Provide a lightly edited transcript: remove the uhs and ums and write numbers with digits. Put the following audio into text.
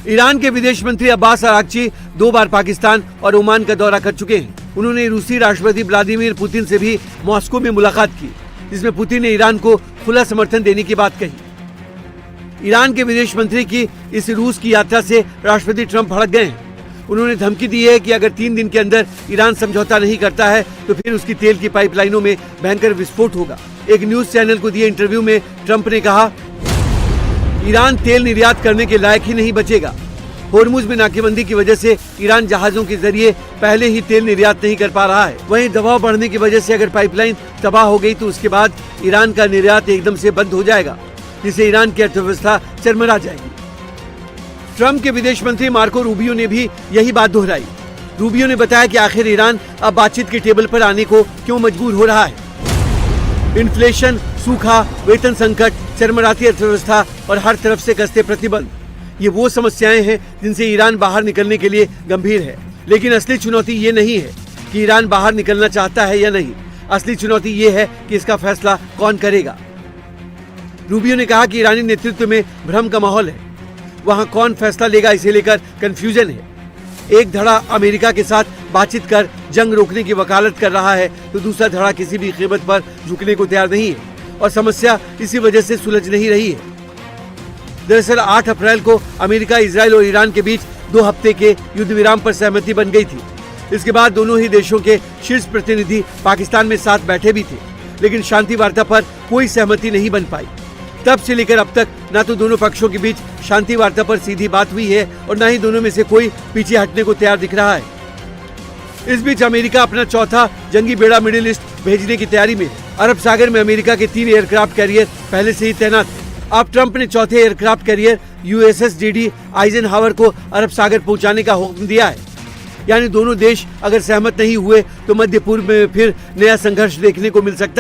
Iran के विदेश मंत्री अब्बास अरागची 2 बार पाकिस्तान और ओमान का दौरा कर चुके हैं। उन्होंने रूसी राष्ट्रपति व्लादिमीर पुतिन से भी मॉस्को में मुलाकात की, जिसमें पुतिन ने ईरान को खुला समर्थन देने की बात कही। ईरान के विदेश मंत्री की इस रूस की यात्रा से राष्ट्रपति ट्रंप भड़क गए हैं। उन्होंने धमकी दी है कि अगर 3 दिन के अंदर ईरान समझौता नहीं करता है तो फिर उसकी तेल की पाइपलाइनों में भयंकर विस्फोट होगा। एक न्यूज चैनल को दिए इंटरव्यू में ट्रंप ने कहा, ईरान तेल निर्यात करने के लायक ही नहीं बचेगा। होर्मुज में नाकेबंदी की वजह से ईरान जहाजों के जरिए पहले ही तेल निर्यात नहीं कर पा रहा है। वहीं दबाव बढ़ने की वजह से अगर पाइपलाइन तबाह हो गई तो उसके बाद ईरान का निर्यात एकदम से बंद हो जाएगा, जिससे ईरान की अर्थव्यवस्था चरमरा जाएगी। ट्रंप के विदेश मंत्री मार्को रूबियो ने भी यही बात दोहराई। रूबियो ने बताया कि आखिर ईरान अब बातचीत के टेबल पर आने को क्यों मजबूर हो रहा है। इन्फ्लेशन, सूखा, वेतन संकट, चरमराती अर्थव्यवस्था और हर तरफ से कसते प्रतिबंध, ये वो समस्याएं हैं जिनसे ईरान बाहर निकलने के लिए गंभीर है। लेकिन असली चुनौती ये नहीं है कि ईरान बाहर निकलना चाहता है या नहीं। असली चुनौती ये है कि इसका फैसला कौन करेगा। रूबियो ने कहा कि ईरानी नेतृत्व में भ्रम का माहौल है। वहां कौन फैसला लेगा इसे लेकर कंफ्यूजन है। एक धड़ा अमेरिका के साथ बातचीत कर जंग रोकने की वकालत कर रहा है तो दूसरा धड़ा किसी भी कीमत पर झुकने को तैयार नहीं है और समस्या इसी वजह से सुलझ नहीं रही है। दरअसल 8 अप्रैल को अमेरिका, इजराइल और ईरान के बीच 2 हफ्ते के युद्ध विराम पर सहमति बन गई थी। इसके बाद दोनों ही देशों के शीर्ष प्रतिनिधि पाकिस्तान में साथ बैठे भी थे, लेकिन शांति वार्ता पर कोई सहमति नहीं बन पाई। तब से लेकर अब तक न तो दोनों पक्षों के बीच शांति वार्ता पर सीधी बात हुई है और न ही दोनों में से कोई पीछे हटने को तैयार दिख रहा है। इस बीच अमेरिका अपना चौथा जंगी बेड़ा मिडिल ईस्ट भेजने की तैयारी में है। अरब सागर में अमेरिका के 3 एयरक्राफ्ट कैरियर पहले से ही तैनात है। अब ट्रंप ने चौथे aircraft carrier USS JD Eisenhower को अरब सागर पहुंचाने का हुक्म दिया है। यानी दोनों देश अगर सहमत नहीं हुए तो मध्य पूर्व में फिर नया संघर्ष देखने को मिल सकता है।